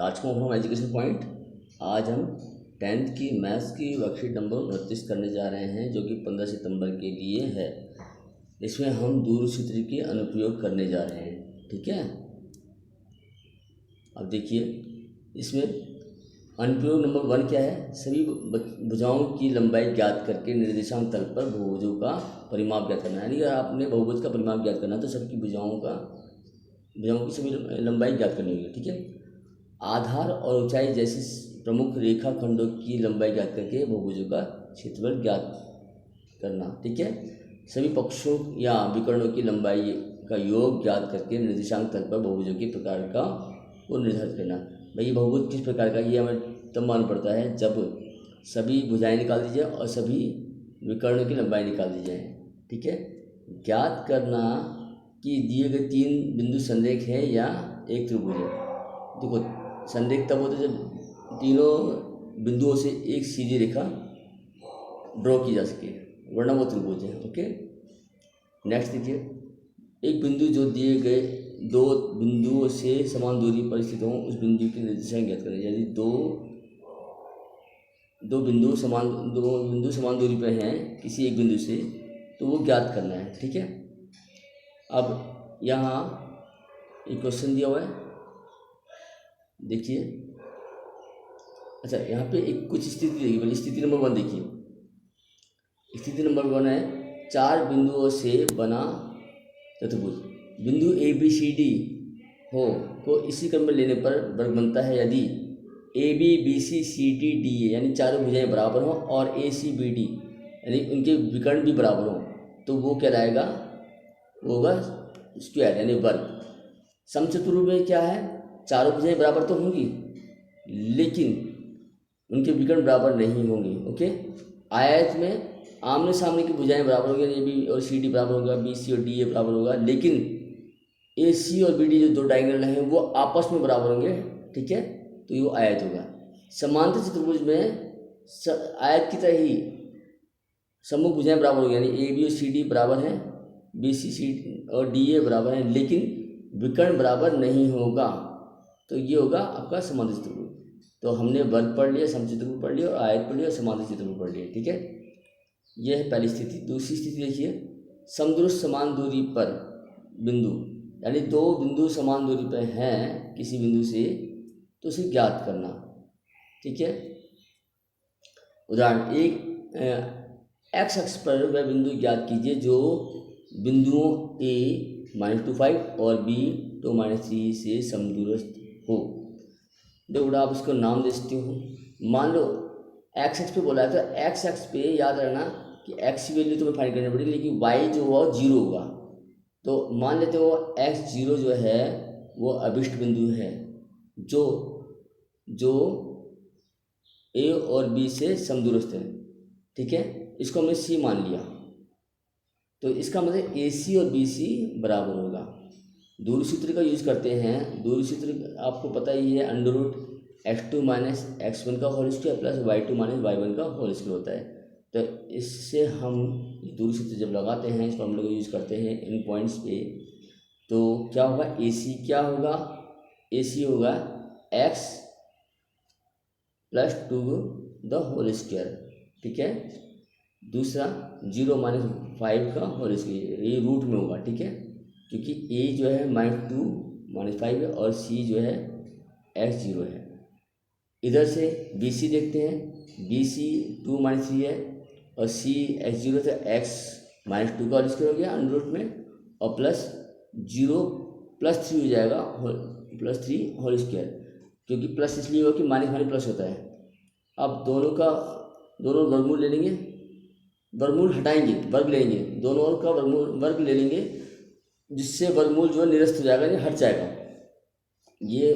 राजकुमार home education point. आज हम 10th की मैथ्स की वर्कशीट नंबर 29 करने जा रहे हैं, जो कि 15 सितंबर के लिए है। इसमें हम दूर सूत्र के अनुप्रयोग करने जा रहे हैं, ठीक है। अब देखिए, इसमें अनुप्रयोग नंबर 1 क्या है? सभी भुजाओं की लंबाई ज्ञात करके निर्देशांक तल पर बहुभुजों का परिमाप ज्ञात करना है। यानी अगर आपने बहुभुज का परिमाप ज्ञात करना है तो सबकी भुजाओं की सभी लंबाई ज्ञात करनी होगी, ठीक है। आधार और ऊंचाई जैसी प्रमुख रेखा खंडों की लंबाई ज्ञात करके बहुभुजों का क्षेत्रफल ज्ञात करना, ठीक है। सभी पक्षों या विकर्णों की लंबाई का योग ज्ञात करके निर्देशांक तल पर बहुभुजों के प्रकार का को निर्धारित करना। भाई ये बहुभुज किस प्रकार का, ये हमें तब मालूम पड़ता है जब सभी भुजाएं निकाल दी जाए और सभी विकर्णों की लंबाई निकाल दी जाए, ठीक है। ज्ञात करना कि दिए गए 3 बिंदु संरेख है या एक त्रिभुज है। देखो, संरेख तब होता है जब तीनों बिंदुओं से एक सीधी रेखा ड्रॉ की जा सके, वरना वो त्रिभुज है, ओके। नेक्स्ट देखिए, एक बिंदु जो दिए गए 2 बिंदुओं से समान दूरी पर स्थित हो, उस बिंदु की निर्देशांक ज्ञात करें। यदि दो बिंदु समान दूरी पर हैं किसी एक बिंदु से, तो वो ज्ञात करना है, ठीक है। अब यहाँ एक क्वेश्चन दिया हुआ है, देखिए। अच्छा, यहाँ पे एक कुछ स्थिति देखिए, पहले स्थिति नंबर 1 देखिए। स्थिति नंबर 1 है 4 बिंदुओं से बना चतुर्भुज। बिंदु ए बी सी डी हो को इसी क्रम में लेने पर वर्ग बनता है यदि A B B C C D D A यानी चारों भुजाएं बराबर हों और ए सी बी डी यानी उनके विकर्ण भी बराबर हों, तो वो कहलाएगा, वो होगा स्क्वायर यानी वर्ग। समचतुर्भुज में क्या है, चारों भुजाएं बराबर तो होंगी लेकिन उनके विकर्ण बराबर नहीं होंगे, ओके। आयत में आमने सामने की भुजाएं बराबर होंगी, ए बी और सी डी बराबर होगा, बी सी और डी ए बराबर होगा, लेकिन ए सी और बी डी जो 2 डायगोनल हैं वो आपस में बराबर होंगे, ठीक है। तो ये आयत होगा। समांतर चतुर्भुज में आयत की तरह ही सम्मुख भुजाएं बराबर होंगी, यानी ए बी और सी डी बराबर हैं, बी सी सी और डी ए बराबर हैं, लेकिन विकर्ण बराबर नहीं होगा, तो ये होगा आपका समांतर चतुर्भुज। तो हमने वर्ग पढ़ लिया, समचतुर्भुज पढ़ लिया और आयत पढ़ लिया और समांतर चतुर्भुज पढ़ लिया, ठीक है। यह है पहली स्थिति। दूसरी स्थिति देखिए, समदुरुस्त समान दूरी पर बिंदु, यानी 2 बिंदु समान दूरी पर हैं किसी बिंदु से, तो उसे ज्ञात करना, ठीक है। उदाहरण, एक एक्स अक्ष पर वह बिंदु ज्ञात कीजिए जो बिंदुओं a -25 और b 2-3 से समदूरस्थ हो। देखो, आप इसको नाम दे सकते हो। मान लो एक्स एक्स पे बोला है, तो एक्स एक्स पे याद रखना कि एक्स की वैल्यू तुम्हें फाइंड करनी पड़ेगी, लेकिन वाई जो हुआ 0 होगा। तो मान लेते हो x0 जो है वो अभिष्ट बिंदु है जो a और b से समदूरस्थ है, ठीक है। इसको हमने c मान लिया, तो इसका मतलब AC और BC बराबर होगा। दूरी सूत्र का यूज करते हैं। दूरी सूत्र आपको पता ही है, √x2 - x1 का whole square plus y2 - y1 का होल स्क्वायर होता है। तो इससे हम दूरी सूत्र जब लगाते हैं, इसको हम लोग यूज करते हैं इन पॉइंट्स पे, तो क्या होगा, AC क्या होगा, AC होगा x + 2 द होल स्क्वायर, ठीक है। दूसरा 0 - 5 का होल स्क्वायर, ये रूट में होगा, ठीक है, क्योंकि a जो है -2 - 5 है और c जो है x0 है। इधर से BC देखते हैं, BC 2 - 3 है और c x0, तो x -2 का होल स्क्वायर हो गया अंडर रूट में, और प्लस 0 + 3 हो जाएगा, +3 होल स्क्वायर, क्योंकि प्लस इसलिए होगा कि माइनस प्लस होता है। अब दोनों वर्गमूल ले लेंगे, वर्गमूल हटाएंगे, वर्ग लेंगे, दोनों का वर्ग ले लेंगे, जिससे वर्गमूल जो है निरस्त हो जाएगा, हट जाएगा, ये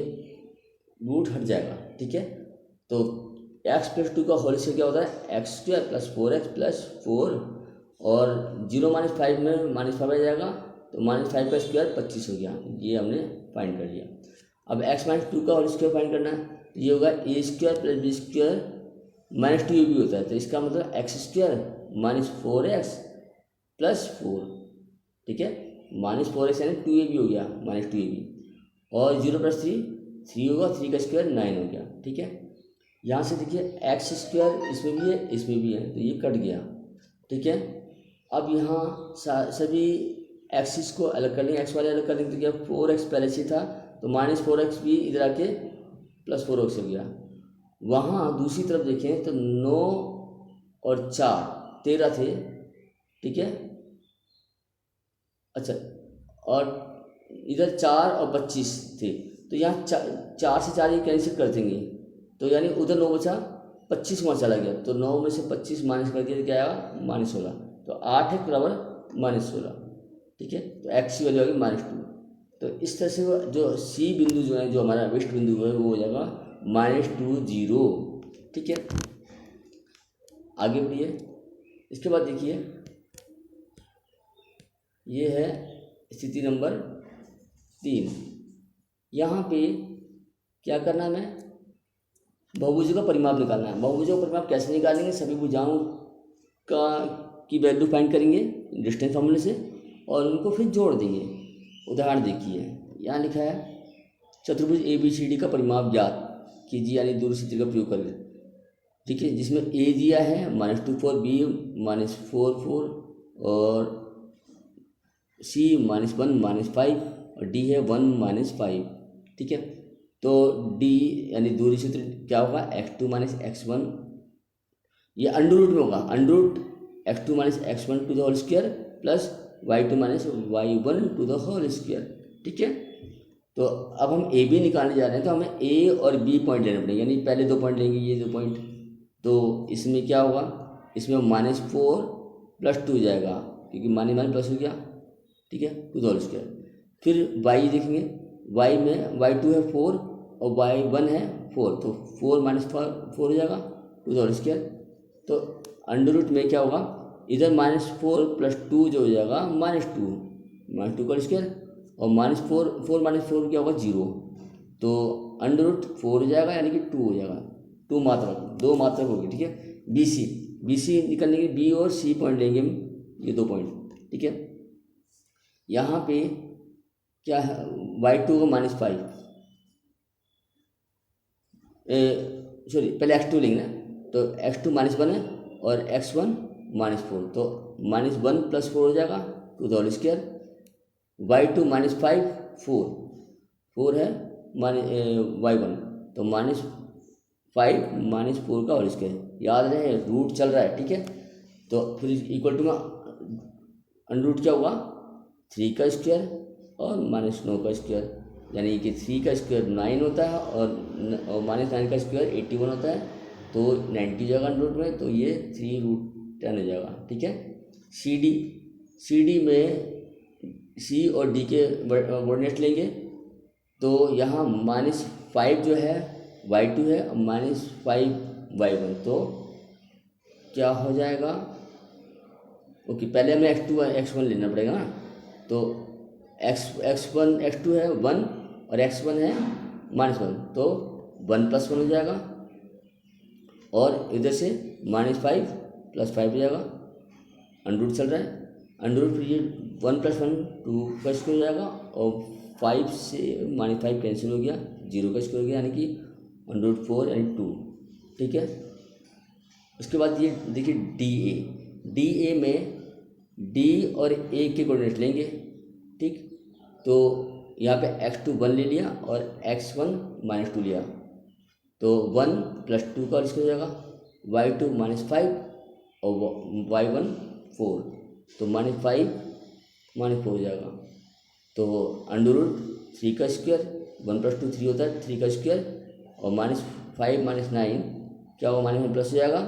रूट हट जाएगा, ठीक है। तो x + 2 का होल स्क्वायर क्या होता है, x² + 4x + 4, और 0 - 5 में -5 आ जाएगा, तो -5 का स्क्वायर 25 हो गया। ये हमने फाइंड कर लिया। अब x - 2 का होल स्क्वायर फाइंड करना है, तो ये होगा a² + b² -2 भी होता है, तो इसका मतलब x² - 4x + 4, ठीक है। -4x यानी 2ab हो गया, -2ab, और 0 + 3 3 होगा, 3 का स्क्वायर 9 हो गया, ठीक है। यहाँ से देखिए एक्स स्क्वायर इसमें भी है, इसमें भी है, तो ये कट गया, ठीक है। अब यहाँ सभी एक्सिस को अलग कर लेंगे, एक्स वाले अलग कर लेंगे, तो क्या 4x पहले से था, तो -4x भी इधर आके +4x हो गया। वहाँ दूसरी तरफ देखें तो 9 और 4 13 थे, ठीक है। अच्छा, और इधर 4 और 25 थे, तो यहाँ 4 से 4 ये कैंसिल कर देंगे, तो यानी उधर 9 बचा, 25 वहाँ चला गया, तो 9 में से 25 माइनस कर दिया तो क्या आएगा -16, तो 8x बराबर -16, ठीक है। तो एक्स की वैल्यू होगी -2। तो इस तरह से जो सी बिंदु जो है, जो हमारा वेस्ट बिंदु है, वो हो जाएगा -2 0, ठीक है। आगे बढ़िए, इसके बाद देखिए ये है स्थिति नंबर 3। यहाँ पे क्या करना है, हमें बहुभुजों का परिमाप निकालना है। बहुभुजों का परिमाप कैसे निकालेंगे, सभी भुजाओं की वैल्यू फाइंड करेंगे डिस्टेंस फॉर्मूले से और उनको फिर जोड़ देंगे। उदाहरण देखिए, यहाँ लिखा है चतुर्भुज ABCD का परिमाप ज्ञात कीजिए, यानी दूर सूत्र का प्रयोग करें, ठीक है। जिसमें A दिया है -2 4, B -4 4 और C -1 -5 और D है 1 -5, ठीक है। तो D यानी दूरी सूत्र क्या होगा, x2 - x1, ये अंडर रूट में होगा, under root x2 - x1 to the whole square plus y2 - y1 to the whole square, ठीक है। तो अब हम ए बी निकालने जा रहे हैं, तो हमें ए और बी पॉइंट लेने पड़ेंगे, यानी पहले 2 पॉइंट लेंगे, ये 2 पॉइंट, तो इसमें क्या होगा, इसमें -4 + 2 जाएगा, क्योंकि माने प्लस हो गया, ठीक है, टू द होल स्क्वायर। फिर y देखेंगे, y में y2 है 4 और y1 है 4, तो 4 - 4 हो जाएगा टू द होल स्क्वायर। तो अंडर रूट में क्या होगा, इधर -4 + 2 जो हो जाएगा -2 का स्क्वायर, और -4 क्या होगा 0, तो अंडर रूट 4 हो जाएगा, यानी कि 2 हो जाएगा, 2 मात्रक होगी, ठीक है। BC निकलने के B और C पॉइंट लेंगे हम, ये 2 पॉइंट, ठीक है। यहाँ पे क्या है, y2 का -5, सॉरी पहले x2 लेंगे ना, तो x2 -1 है और x1 -4, तो -1 + 4 हो जाएगा to the whole square. y2 -5 4 है y1, तो -5 -4 का होल स्क्वायर, याद रहे रूट चल रहा है, ठीक है। तो फिर इक्वल टू में अंडर रूट क्या हुआ, 3 का स्क्वायर और -9 का स्क्वायर, यानी कि 3 का स्क्वायर 9 होता है और -9 का स्क्वायर 81 होता है, तो 90 हो जाएगा अंडर रूट में, तो ये 3√10 हो जाएगा, ठीक है। CD में C और D के कोऑर्डिनेट लेंगे, तो यहाँ -5 जो है y2 है और -5 y1, तो क्या हो जाएगा, ओके पहले हमें x2 x1 लेना पड़ेगा ना, तो x1 x2 है 1 और x1 है -1, तो 1 + 1 हो जाएगा, और इधर से -5 + 5 हो जाएगा, अंडर रूट चल रहा है, अंडर रूट ये 1 + 1 2 का स्क्वायर हो जाएगा, और 5 से -5 कैंसिल हो गया, 0 का स्क्वायर हो गया, यानी कि अंडर रूट 4 यानी 2, ठीक है। उसके बाद ये देखिए DA में D और A के कोऑर्डिनेट लेंगे, ठीक। तो यहाँ पे x2 1 ले लिया और x1 -2 लिया, तो 1 + 2 का स्क्वायर हो जाएगा, y2 -5 और y1 4, तो -5 -4 हो जाएगा, तो अंडर रूट 3 का स्क्वायर, 1 + 2 3 होता है, 3 का स्क्वायर, और -5 -9 क्या होगा, -1 प्लस हो जाएगा,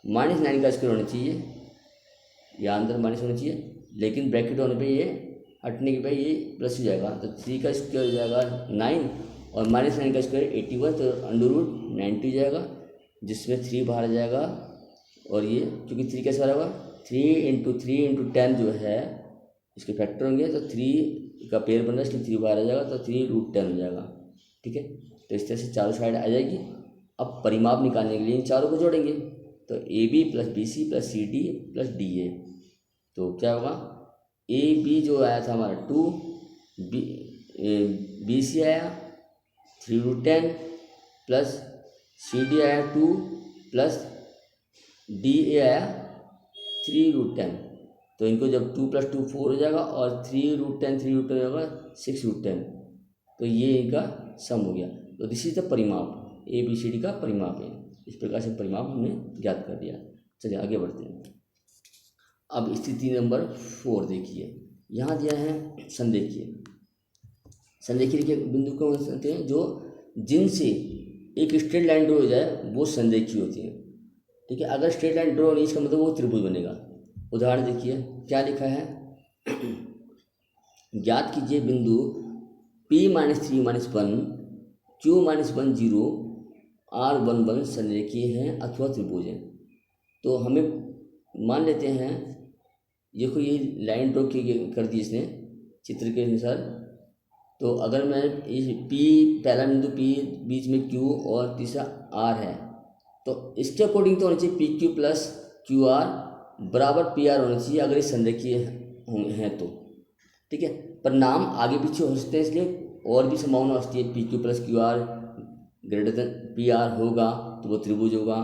-9 का स्क्वायर होना चाहिए, या अंदर माइनस होना चाहिए, लेकिन ब्रैकेट होने पे ये हटने के बाद ये प्लस हो जाएगा, तो 3 का स्क्वायर हो जाएगा 9 और -9 का स्क्वायर 81, तो अंडर रूट 90 हो जाएगा, जिसमें 3 बाहर आ जाएगा, और ये क्योंकि 3 कैसे बाहर होगा, 3 × 3 × 10 जो है इसके फैक्टर होंगे, तो 3 का पेयर बन रहा है, इसलिए 3 बाहर आ जाएगा, तो 3√10 हो जाएगा, ठीक है। तो इस तरह से चारों साइड आ जाएगी। अब परिमाप निकालने के लिए इन चारों को जोड़ेंगे, तो AB + BC + CD + DA, तो क्या होगा, AB जो आया था हमारा 2, BC आया 3√10 प्लस CD आया 2 प्लस DA आया 3√10। तो इनको जब 2 + 2 4 हो जाएगा और 3√10 होगा 6√10। तो ये इनका सम हो गया। तो दिस इज द परिमाप, ABCD का परिमाप है। इस प्रकार से परिमाप हमने ज्ञात कर दिया। चलिए आगे बढ़ते हैं। अब स्थिति नंबर 4 देखिए, यहाँ दिया है संरेखीय। संरेखीय के बिंदु कौन से होते हैं? जो जिनसे एक स्ट्रेट लाइन ड्रॉ हो जाए वो संरेखीय होती है। ठीक है, अगर स्ट्रेट लाइन ड्रॉ नहीं, इसका मतलब वो त्रिभुज बनेगा। उदाहरण देखिए क्या लिखा है। ज्ञात कीजिए बिंदु P - 3 - 1 Q - 1 0 R 1 1 संरेखीय हैं अथवा त्रिभुज हैं। तो हमें मान लेते हैं, देखो ये लाइन ड्रॉ कर दी इसने चित्र के अनुसार। तो अगर मैं इस P, पहला बिंदु P, बीच में Q और तीसरा R है, तो इसके अकॉर्डिंग तो होना चाहिए PQ + QR = PR होना चाहिए, अगर ये संरेखीय हैं तो। ठीक है, पर नाम आगे पीछे हो सकते हैं, इसलिए और भी संभावना हो सकती है। PQ + QR > PR होगा तो वो त्रिभुज होगा,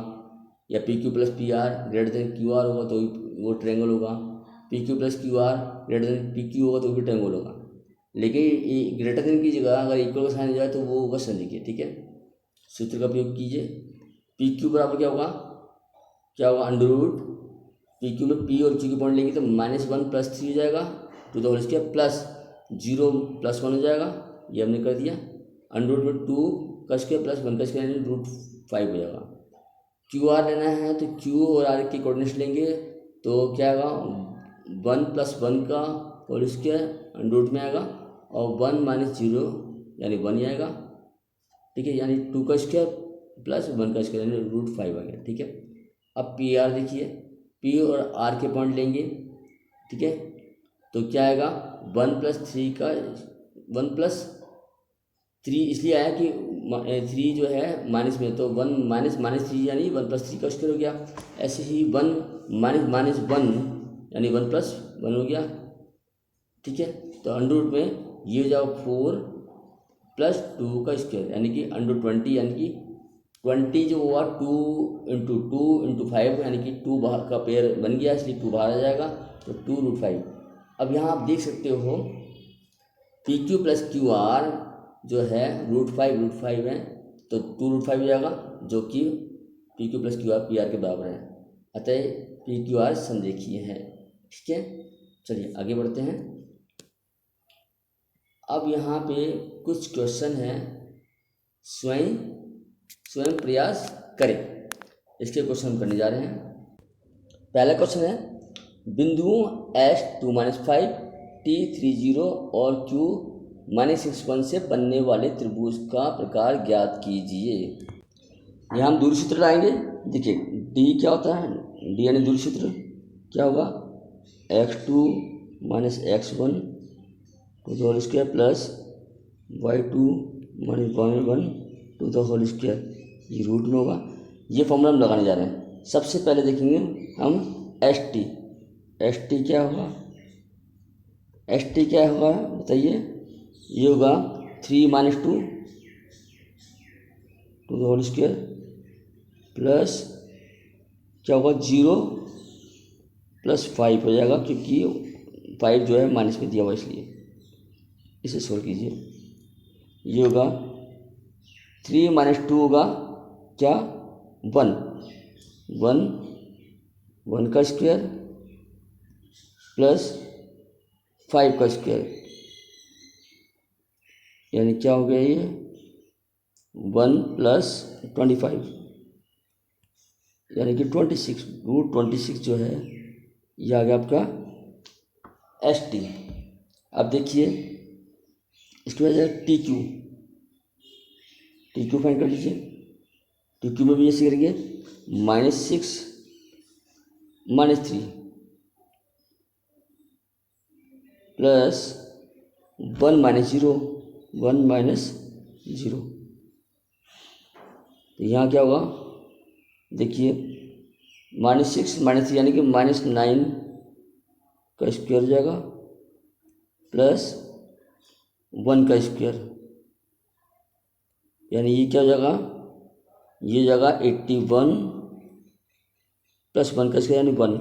या PQ + PR > QR होगा तो वो ट्रायंगल होगा, PQ + QR > PQ होगा तो भी ट्रायंगल होगा। लेकिन ये ग्रेटर देन की जगह अगर इक्वल का साइन हो जाए तो वो होगा संरेखीय। ठीक है, सूत्र का उपयोग कीजिए। PQ बराबर क्या होगा √ PQ में P और Q के पॉइंट लेंगे तो -1 + 3 हो जाएगा to the whole square plus 0 + 1 हो जाएगा, ये हमने कर दिया। √ में 2 का स्क्वायर प्लस 1 का स्क्वायर यानी √5 हो जाएगा। QR लेना है तो Q और R के कोऑर्डिनेट्स लेंगे तो क्या आएगा 1 + 1 का होल स्क्वायर √ में आएगा और 1 - 0 यानी 1 ही आएगा। ठीक है, यानी 2 का स्क्वायर प्लस 1 का स्क्वायर यानी √5 आ गया। ठीक है, अब PR देखिए, P और R के पॉइंट लेंगे। ठीक है, तो क्या आएगा 1 + 3 का 1 + 3 इसलिए आया कि 3 जो है माइनस में, तो 1 - 3 यानी 1 + 3 का स्क्वायर हो गया। ऐसे ही 1 - -1 यानी 1 + 1 हो गया। ठीक है, तो √ में ये हो जाएगा 4 + 2 का स्क्वायर यानी कि √20 यानी कि 20 जो हुआ 2 × 2 × 5 यानी कि 2 बाहर का पेयर बन गया, इसलिए 2 बाहर आ जाएगा तो 2√5। अब यहाँ आप देख सकते हो PQ + QR जो है √5 है तो 2√5 हो जाएगा, जो कि PQ + QR PR के बराबर है। अतः PQR संरेखीय है। ठीक है, चलिए आगे बढ़ते हैं। अब यहाँ पे कुछ क्वेश्चन हैं, स्वयं प्रयास करें, इसके क्वेश्चन हम करने जा रहे हैं। पहला क्वेश्चन है बिंदुओं S 2 - 5 T 30 और Q -61 से बनने वाले त्रिभुज का प्रकार ज्ञात कीजिए। यहाँ हम दूरी सूत्र लाएंगे। देखिए D क्या होता है, D यानी दूरी सूत्र क्या होगा x2 - x1 to the whole square plus y2 - y1 to the whole square, ये रूट में होगा। ये फॉर्मूला हम लगाने जा रहे हैं। सबसे पहले देखेंगे हम एस टी क्या होगा, बताइए। ये होगा 3 - 2 to the whole square plus क्या होगा 0 + 5 हो जाएगा, क्योंकि 5 जो है माइनस में दिया हुआ इसलिए इसे सोल्व कीजिए। ये होगा 3 - 2 होगा क्या 1 का स्क्वायर प्लस 5 का स्क्वायर यानी क्या हो गया ये 1 + 25 यानी कि 26 √26 जो है ये आ गया आपका ST। अब देखिए इसकी वजह टी क्यू फाइंड कर लीजिए। TQ में भी ऐसे करेंगे -6 - 3 प्लस 1 - 0 तो यहाँ क्या होगा देखिए -6 - 3 यानी कि -9 का स्क्वायर हो जाएगा प्लस 1 का स्क्वायर यानी ये क्या हो जाएगा, ये जगह 81 प्लस 1 का स्क्वायर यानी 1,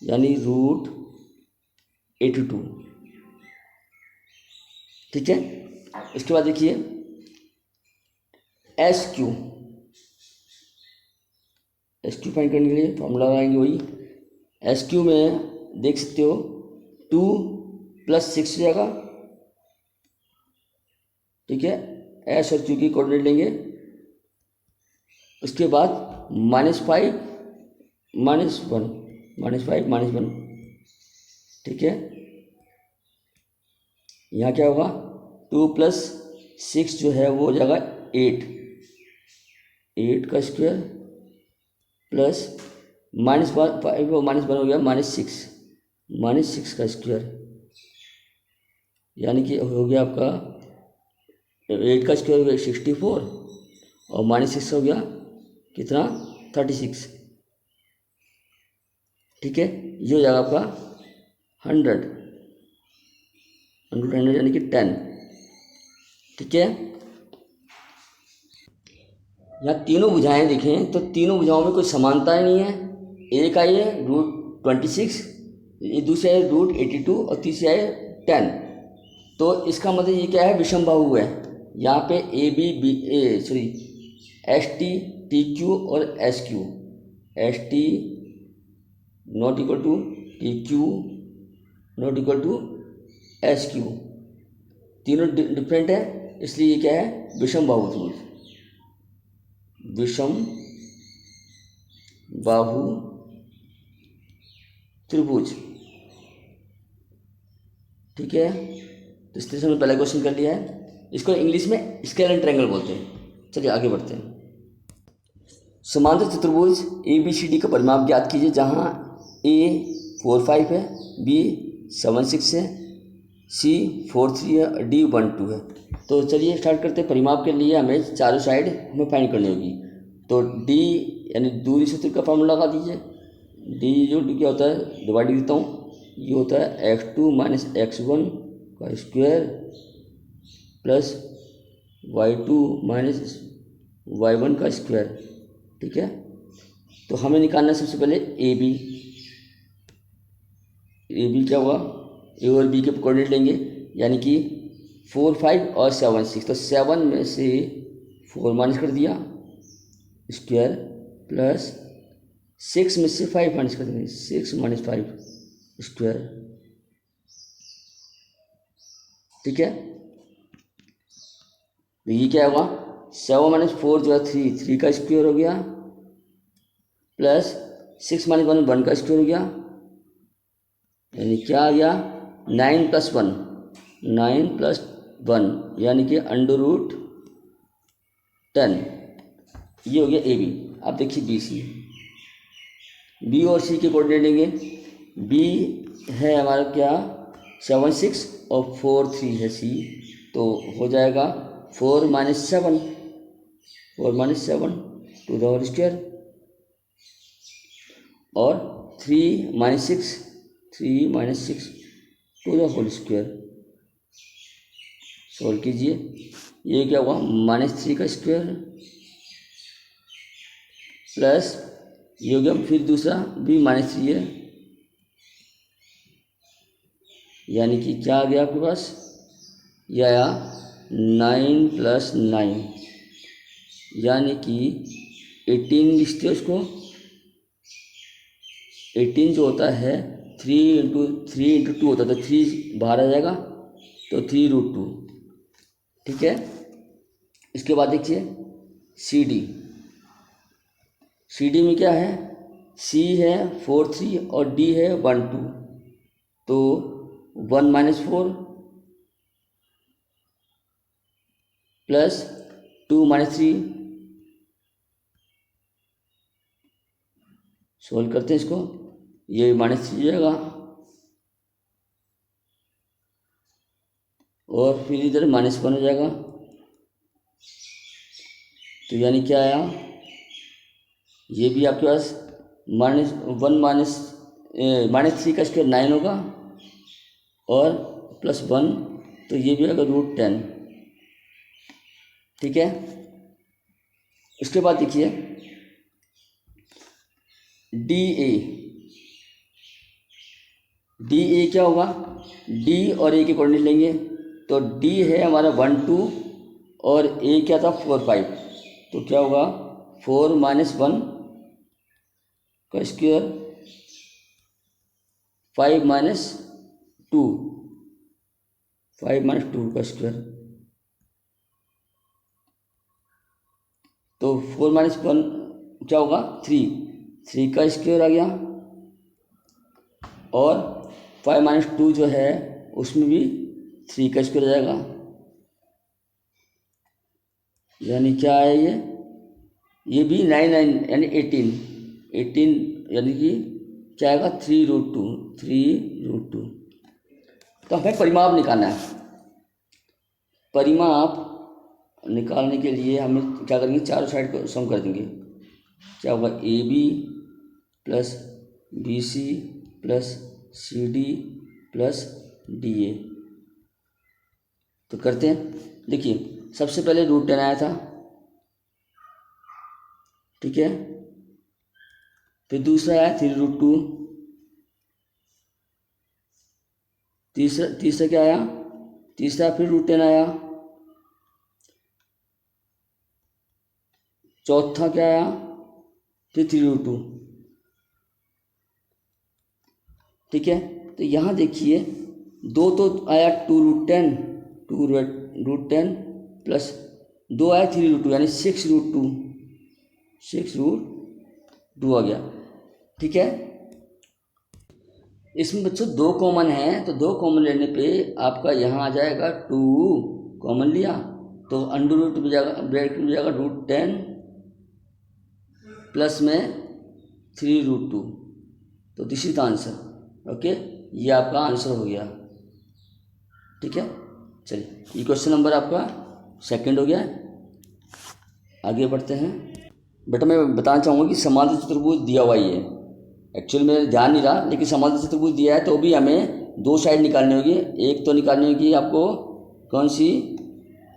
यानी √82। ठीक है। इसके बाद देखिए SQ फाइंड करने के लिए फॉर्मूला लगाएंगे वही। SQ में देख सकते हो 2 + 6 जाएगा। ठीक है, S और Q की कोऑर्डिनेट लेंगे। उसके बाद -5 -1 ठीक है। यहाँ क्या होगा, 2 + 6 जो है वो हो जाएगा 8 का स्क्वायर प्लस -5 वो -1 हो गया -6 का स्क्वायर, यानी कि हो गया आपका 8 का स्क्वायर हो गया 64 और -6 हो गया कितना 36। ठीक है, ये हो जाएगा आपका 100 यानी कि 10। ठीक है, यहाँ तीनों भुजाएं देखें तो तीनों भुजाओं में कोई समानता ही नहीं है। एक आई है √26, ये दूसरी आई √82 और तीसरी आई 10। तो इसका मतलब ये क्या है, विषमबाहु है। यहाँ पे ST TQ और SQ, ST ≠ TQ ≠ SQ, तीनों डिफरेंट है, इसलिए ये क्या है, विषमबाहु त्रिभुज, विषमबाहु त्रिभुज। ठीक है, तो इस तरह से हमने पहला क्वेश्चन कर लिया है। इसको इंग्लिश में स्केलर ट्रायंगल बोलते हैं। चलिए आगे बढ़ते हैं। समांतर चतुर्भुज ABCD का परिमाप ज्ञात कीजिए, जहाँ A 4-5 है, B 7-6 है, C 4-3 है और D 1-2 है। तो चलिए स्टार्ट करते हैं। परिमाप के लिए हमें चारों साइड हमें फाइंड करनी होगी। तो D यानी दूरी सूत्र का फॉर्मूला लगा दीजिए। D जो क्या होता है, डिवाइड देता हूँ, ये होता है x2 - x1 का स्क्वायर प्लस y2 - y1 का स्क्वायर। ठीक है, तो हमें निकालना है सबसे पहले AB क्या हुआ, A और B के कोऑर्डिनेट लेंगे, यानी कि 4-5 और 7-6। तो 7 में से 4 माइनस कर दिया स्क्वायर प्लस 6 में से 5 माइनस कर देंगे, 6 - 5 स्क्वायर। ठीक है, तो ये क्या होगा, 7 - 4 जो है 3 का स्क्वायर हो गया प्लस 6 - 1 का स्क्वायर हो गया, यानी क्या आ गया 9 + 1 यानी कि √10। ये हो गया AB। अब देखिए BC, B और C के कोऑर्डिनेट लेंगे। B है हमारा क्या 7-6 और 4-3 है C, तो हो जाएगा 4 - 7 टू द होल स्क्वायर और 3 - 6 to the whole square. Solve कीजिए, ये क्या हुआ -3 का स्क्वायर प्लस ये हो गया, फिर दूसरा भी -3 है, यानी कि क्या आ गया आपके पास, ये आया 9 + 9 यानी कि 18 लिखते हो उसको। 18 जो होता है 3 × 2 होता है, तो 3 बाहर आ जाएगा, तो 3√2। ठीक है, इसके बाद देखिए CD में क्या है, C है 4-3 और D है 1-2, तो 1 - 4 प्लस 2 - 3। सोल्व करते हैं इसको, ये -3 जाएगा और फिर इधर -1 हो जाएगा, तो यानी क्या आया, ये भी आपके पास -3 का स्क्वायर 9 होगा और +1, तो ये भी आएगा √10। ठीक है। उसके बाद देखिए डी ए, डी ए क्या होगा, डी और ए के कोऑर्डिनेट लेंगे तो डी है हमारा 1 2 और ए क्या था 4 5, तो क्या होगा 4 - 1 का स्क्वायर 5 - 2, 5 - 2 का स्क्वायर, तो 4 - 1 क्या होगा 3 का स्क्वायर आ गया, और 5 - 2 जो है उसमें भी 3 का स्क्वायर आ जाएगा, यानी क्या है ये भी 9 9 यानी 18 यानी कि क्या आएगा 3√2। तो हमें परिमाप निकालना है। परिमाप निकालने के लिए हमें क्या करेंगे, चारों साइड को सम कर देंगे। क्या होगा A B plus B C plus C D plus D A. तो करते हैं, देखिए सबसे पहले √10 आया था, ठीक है, फिर दूसरा आया 3√2, तीसरा क्या आया, तीसरा फिर √10 आया, चौथा क्या आया फिर 3√2, ठीक है। तो यहाँ देखिए दो तो आया 2√10 प्लस 2 आया 3√2 यानी 6√2 आ गया, ठीक है। इसमें बच्चों 2 कॉमन है, तो 2 कॉमन लेने पे आपका यहाँ आ जाएगा 2 कॉमन लिया तो अंडर रूट में जाएगा, ब्रैकेट में जाएगा √10 प्लस में 3√2, तो this is the answer. Okay, ये आपका आंसर हो गया, ठीक है। चलिए ये क्वेश्चन नंबर आपका सेकंड हो गया। आगे बढ़ते हैं। बेटा मैं बताना चाहूँगा कि समांतर चतुर्भुज दिया हुआ ही है, एक्चुअली मेरे ध्यान नहीं रहा, लेकिन समांतर चतुर्भुज दिया है तो भी हमें 2 साइड निकालनी होगी। एक तो निकालनी होगी आपको कौन सी,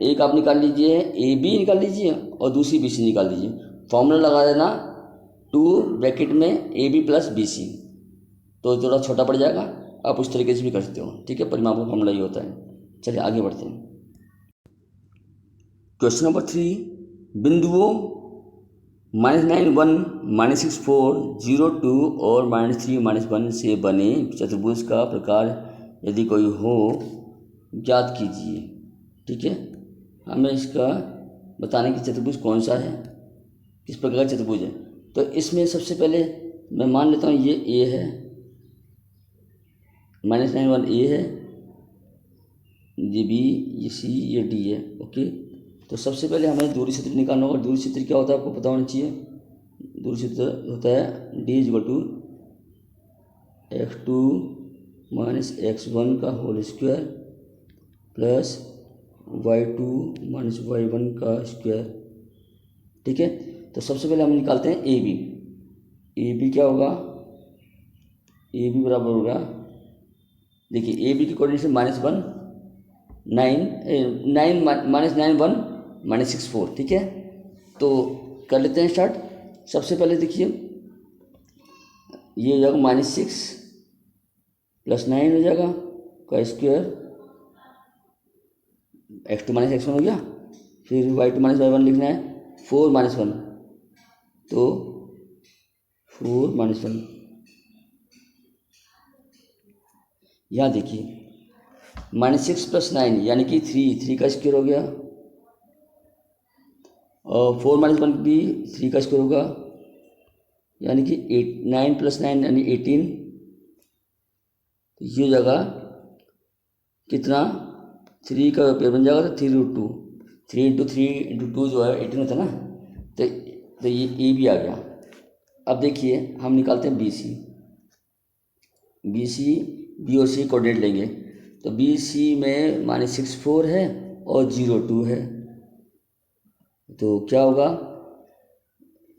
एक आप निकाल लीजिए ए बी निकाल लीजिए और दूसरी बी सी निकाल लीजिए। फॉर्मूला लगा देना 2 ब्रैकेट में A B plus B C, तो थोड़ा छोटा पड़ जाएगा, आप उस तरीके से भी कर सकते हो, ठीक है। परिमाप का फॉर्मूला ये होता है। चलिए आगे बढ़ते हैं। क्वेश्चन नंबर 3, बिंदुओं -9 1 -6 4 0 2 और -3 -1 से बने चतुर्भुज का प्रकार यदि कोई हो ज्ञात कीजिए, ठीक है। हमें इसका बताने की चतुर्भुज कौन सा है, किस प्रकार का चतुर्भुज है। तो इसमें सबसे पहले मैं मान लेता हूँ ये ए है, -9 1 ए है, ये बी, ये सी, ये डी है, ओके। तो सबसे पहले हमें दूरी सूत्र निकालना होगा। दूरी सूत्र क्या होता है आपको पता होना चाहिए। दूरी सूत्र होता है D = x2 - x1 का whole square plus y2 - y1 का स्क्वायर, ठीक है। तो सबसे पहले हम निकालते हैं ए बी क्या होगा, ए बी बराबर होगा, देखिए ए बी की कोऑर्डिनेशन -1 9 9 -9 1 -6 4, ठीक है। तो कर लेते हैं स्टार्ट। सबसे पहले देखिए ये हो जाएगा -6 + 9 हो जाएगा का स्क्वायर, x2 - x1 हो गया, फिर y2 - y1 लिखना है 4 - 1, तो 4 - 1। यहाँ देखिए -6 + 9 यानी कि 3 का स्क्वायर हो गया, और 4 - 1 भी 3 का स्क्वायर होगा, यानी कि 9 + 9 यानी 18। ये जगह कितना 3 का पेयर बन जाएगा, तो 3√2, 3 × 3 × 2 जो है 18 होता है ना। तो ये ए भी आ गया। अब देखिए हम निकालते हैं बी सी बी और सी कोऑर्डिनेट लेंगे। तो बी सी में -6 4 है और 0 2 है, तो क्या होगा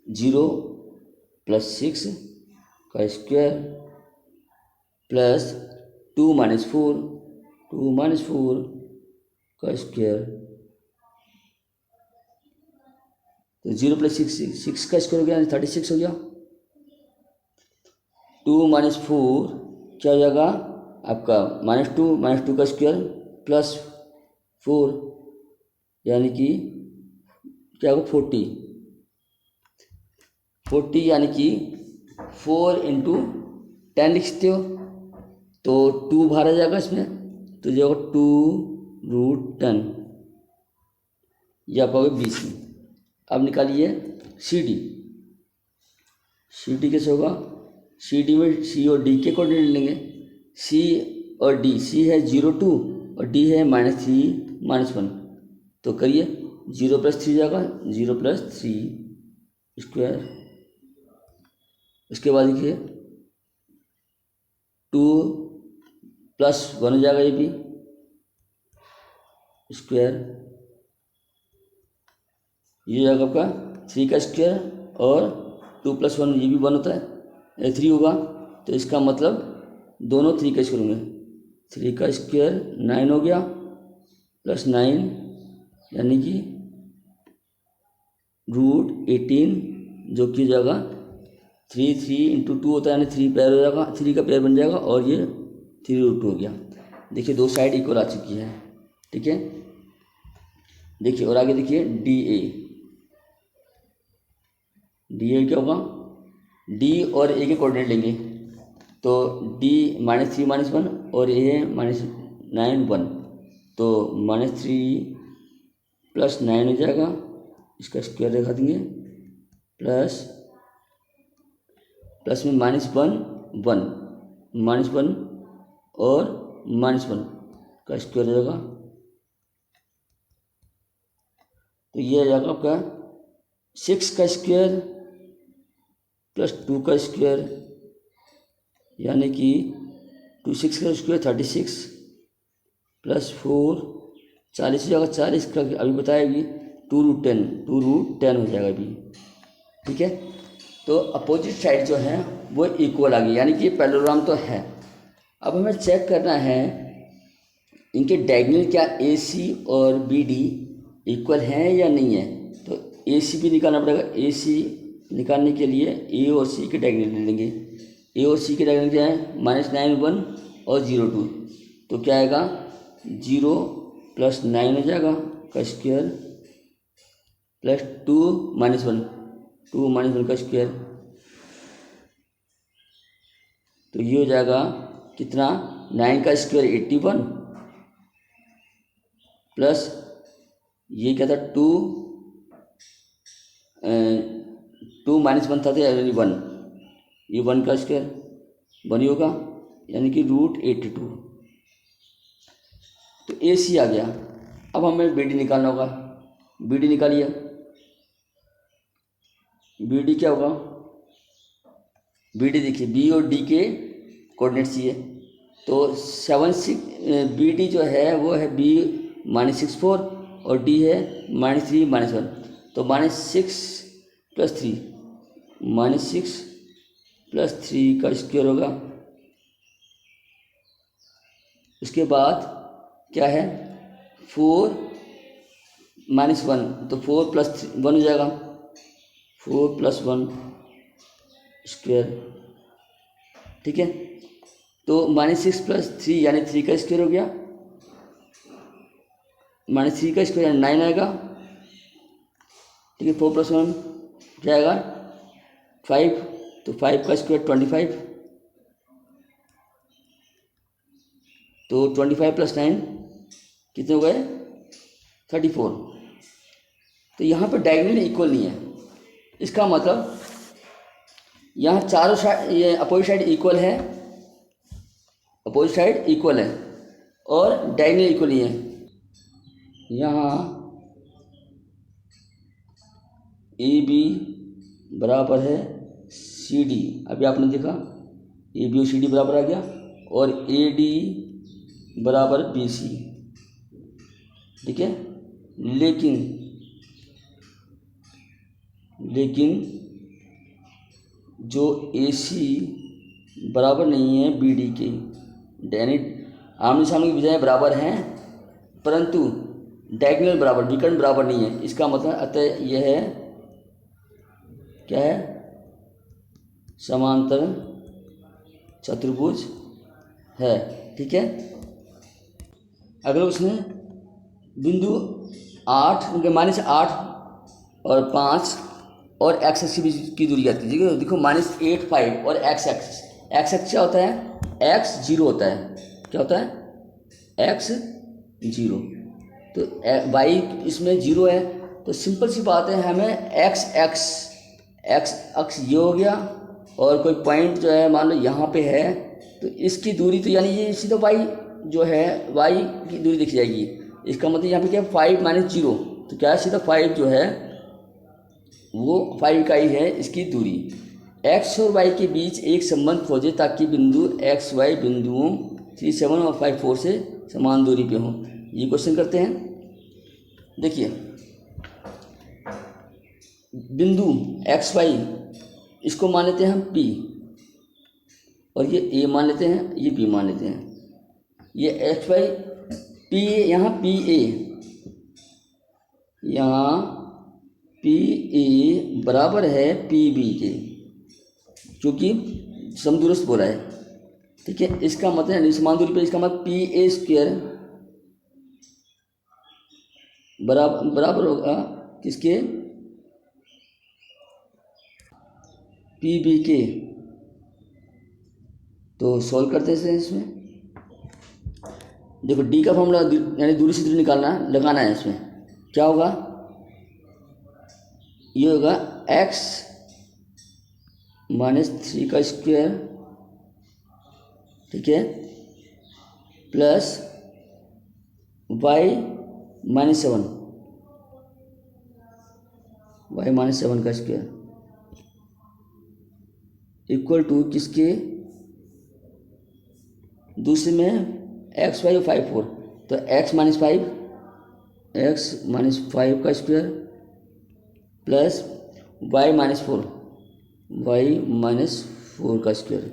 0 + 6 का स्क्वायर प्लस 2 - 4 का स्क्वायर, तो 0 + 6 6 का स्क्वायर हो गया, 36 हो गया। 2 - 4 क्या हो जाएगा आपका, -2 का स्क्वायर +4 यानी कि क्या होगा 40 यानी कि 4 × 10 लिखते हो तो 2 बाहर आ जाएगा इसमें, तो जो 2√10 या पाओगे BC। अब निकालिए CD। CD कैसे होगा, CD में C और D के कोऑर्डिनेट लेंगे। C और D, C है 0 2 और D है -3 -1, तो करिए 0 + 3 जाएगा, 0 + 3 स्क्वायर। उसके बाद देखिए 2 + 1 हो जाएगा, ये भी स्क्वायर। ये जाएगा आपका 3 का स्क्वायर और 2 + 1 ये भी 1 होता है, 3 होगा, तो इसका मतलब दोनों 3 का स्क्वायर होंगे। 3 का स्क्वायर 9 हो गया +9 यानी कि √18 जो कि हो जाएगा 3 × 2 होता है, यानी 3 पेयर हो जाएगा, 3 का पेयर बन जाएगा और ये 3√2 हो गया। देखिए दो साइड इक्वल आ चुकी है, ठीक है। देखिए और आगे देखिए DA क्या होगा, D और A के कोऑर्डिनेट लेंगे, तो D -3 -1 और A है -9 1, तो -3 + 9 हो जाएगा, इसका स्क्वायर लगा देंगे, प्लस में -1 1 -1 और -1 का स्क्वायर हो जाएगा, तो ये आ जाएगा आपका 6 का स्क्वायर + 2 का स्क्वायर यानी कि 2 6 का स्क्वायर 36 + 4 40 हो जाएगा, 40 का अभी बताएगी 2√10 हो जाएगा अभी, ठीक है। तो अपोजिट साइड जो है वो इक्वल आ गई, यानी कि पैरेललोग्राम तो है। अब हमें चेक करना है इनके डायगोनल क्या AC और BD इक्वल हैं या नहीं है, तो AC भी निकालना पड़ेगा। AC निकालने के लिए A और C के डायगोनल ले लेंगे। A और C के डायगोनल क्या है, -9 1 और 0 2, तो क्या आएगा 0 + 9 हो जाएगा का स्क्वायर प्लस 2 - 1 का स्क्वायर, तो ये हो जाएगा कितना 9 का स्क्वायर 81 प्लस ये क्या था 2 -1 था, यानी 1, ये 1 का स्क्वायर 1 ही होगा, यानी कि √82, तो AC आ गया। अब हमें BD निकालना होगा। BD निकालिए। BD क्या होगा, BD देखिए B और D के कोऑर्डिनेट चाहिए, तो 7 6 BD जो है वो है B -64 और D है -3 -1, तो -6 + 3 -6 + 3 का स्क्वायर होगा। उसके बाद क्या है 4 - 1, तो 4 + 1 हो जाएगा, 4 + 1 स्क्वायर, ठीक है। तो -6 + 3 यानी 3 का स्क्वायर हो गया, -3 का स्क्वायर यानी 9 आएगा, ठीक है। 4 + 1 क्या आएगा 5, तो 5 का स्क्वायर 25, तो 25 + 9 कितने हो गए 34। तो यहाँ पर डायगोनल इक्वल नहीं है, इसका मतलब यहाँ चारों साइड ये अपोजिट साइड इक्वल है, और डायगोनल इक्वल नहीं है। यहाँ AB बराबर है CD, अभी आपने देखा AB और CD बराबर आ गया, और AD बराबर BC, ठीक है। लेकिन जो AC बराबर नहीं है BD के, यानी आमने सामने की भुजाएं बराबर हैं परंतु डायगोनल बराबर, विकर्ण बराबर नहीं है, इसका मतलब अतः यह है क्या है, समांतर चतुर्भुज है। ठीक है, अगर उसने बिंदु 8 -8 और 5 और एक्स एक्सिस के बीच की दूरी आती है। ठीक है, देखो -8 5 और एक्स एक्सिस क्या होता है, एक्स 0 होता है। क्या होता है, एक्स 0। तो वाई इसमें 0 है, तो सिंपल सी बात है, हमें एक्स अक्ष ये हो गया, और कोई पॉइंट जो है मान लो यहाँ पे है, तो इसकी दूरी तो यानी ये सीधा वाई जो है, वाई की दूरी दिख जाएगी। इसका मतलब यहाँ पे क्या है, 5 - 0, तो क्या है, सीधा 5 जो है वो 5 का ही है इसकी दूरी। एक्स और वाई के बीच एक संबंध खोजे ताकि बिंदु एक्स वाई बिंदुओं 3 7 और 5 4 से समान दूरी पे हों। ये क्वेश्चन करते हैं। देखिए, बिंदु एक्स वाई इसको मान लेते हैं हम P, और ये ए मान लेते हैं, ये बी मान लेते हैं। ये एक्स वाई पी ए, यहाँ पी ए, यहाँ पी ए बराबर है पी बी के, क्योंकि समदूरस्थ बोला है। ठीक है, इसका मतलब समान दूरी पे, इसका मतलब पी ए स्क्वायर बराबर होगा किसके, पी बी के। तो सॉल्व करते हैं इसमें। देखो डी का फॉर्मूला यानी दूरी से दूरी निकालना लगाना है इसमें। क्या होगा, ये होगा x -3 का स्क्वायर, ठीक है, प्लस y -7 का स्क्वायर इक्वल टू किसके, दूसरे में एक्स वाई और 5 4, तो x -5 का स्क्वायर प्लस y -4 का स्क्वायर,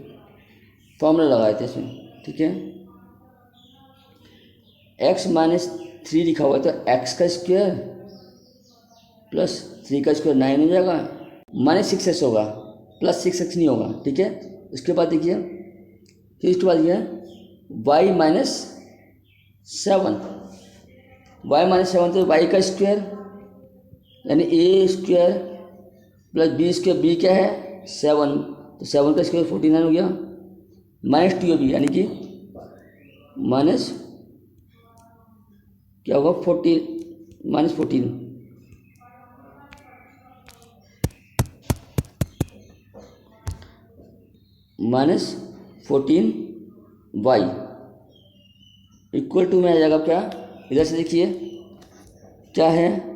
फॉर्मूला लगाए थे इसमें। ठीक है, x -3 लिखा हुआ है, तो x का स्क्वायर प्लस 3 का स्क्वायर 9 हो जाएगा, -6x होगा, प्लस 6x नहीं होगा। ठीक है, इसके बाद देखिए, फिर इसके बाद ये y -7 तो y का स्क्वायर यानी a square plus b square, b क्या है 7, तो 7 का स्क्वायर 49 हो गया, -2ab यानी कि माइनस क्या होगा, -14 -14y इक्वल टू में आ जाएगा क्या, इधर से देखिए क्या है,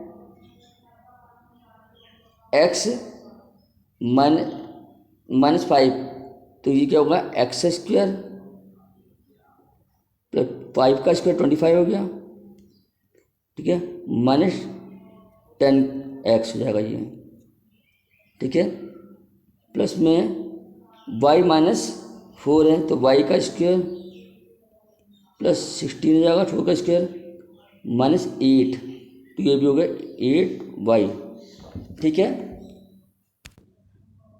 x -5, तो ये क्या होगा, एक्स स्क्वायर प्लस 5 का स्क्वायर 25 हो गया। ठीक है, -10x हो जाएगा ये। ठीक है, प्लस में y -4 है, तो y का स्क्वायर प्लस 16 हो जाएगा, 4 का स्क्वायर -8, तो ये भी हो गया 8y। ठीक है,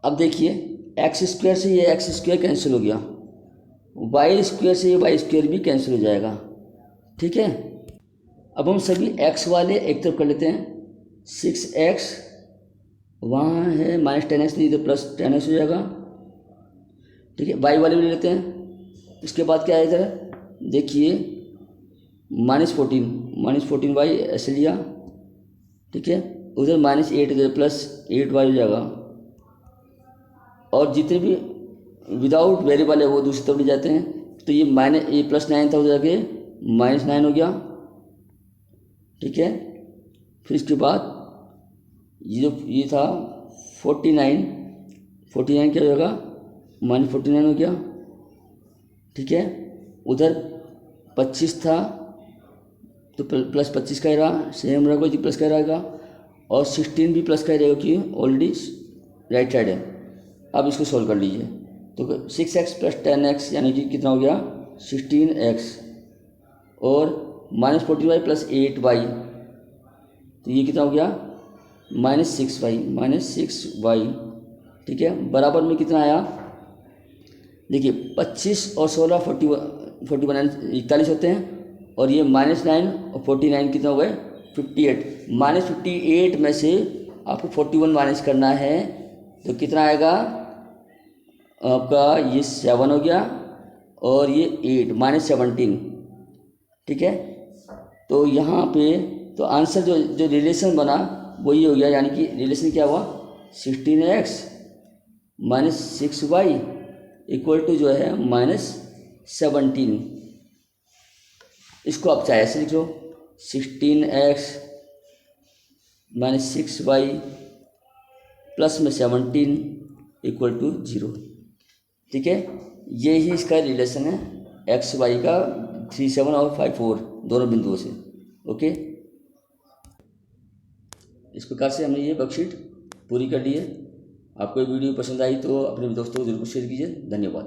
अब देखिए एक्स स्क्वायर से ये एक्स स्क्वायर कैंसिल हो गया, वाई स्क्वायर से ये वाई स्क्वायर भी कैंसिल हो जाएगा। ठीक है, अब हम सभी एक्स वाले एक तरफ कर लेते हैं, 6x वहाँ है -10x, नहीं तो +10x हो जाएगा। ठीक है, वाई वाले भी ले लेते हैं। इसके बाद क्या है, इधर देखिए -14 वाई ऐसे लिया। ठीक है, उधर -8 इधर +8y हो जाएगा, और जितने भी विदाउट वेरिएबल है वो दूसरी तरफ ले जाते हैं, तो ये +9 था, उधर जाके -9 हो गया। ठीक है, फिर इसके बाद ये था 49 क्या हो जाएगा, -49 हो गया। ठीक है, उधर 25 था, तो +25 का ही रहा, सेम रहा, कोई प्लस का रहेगा, और 16 भी प्लस का ही रहेगा क्योंकि ऑलरेडी राइट साइड है। अब इसको सोल्व कर लीजिए, तो 6x + 10x यानी कि कितना हो गया, 16x, और -14y + 8y, तो ये कितना हो गया, -6y ठीक है। बराबर में कितना आया, देखिए 25 और 16 41 41 होते हैं, और ये -9 और 49 कितना हो गए 58। -58 में से आपको 41 माइनस करना है, तो कितना आएगा आपका, ये 7 हो गया और ये 8 -17, ठीक है। तो यहाँ पे तो आंसर जो रिलेशन बना वो ये हो गया, यानी कि रिलेशन क्या हुआ 16x - 6y इक्वल टू जो है -17। इसको आप चाहे ऐसे लिख लो 16x - 6y प्लस में 17 इक्वल टू 0, ठीक है। ये ही इसका रिलेशन है एक्स वाई का 37 और 54 दोनों बिंदुओं से। ओके, इस प्रकार से हमने ये वर्कशीट पूरी कर ली है। आपको ये वीडियो पसंद आई तो अपने दोस्तों को जरूर शेयर कीजिए। धन्यवाद।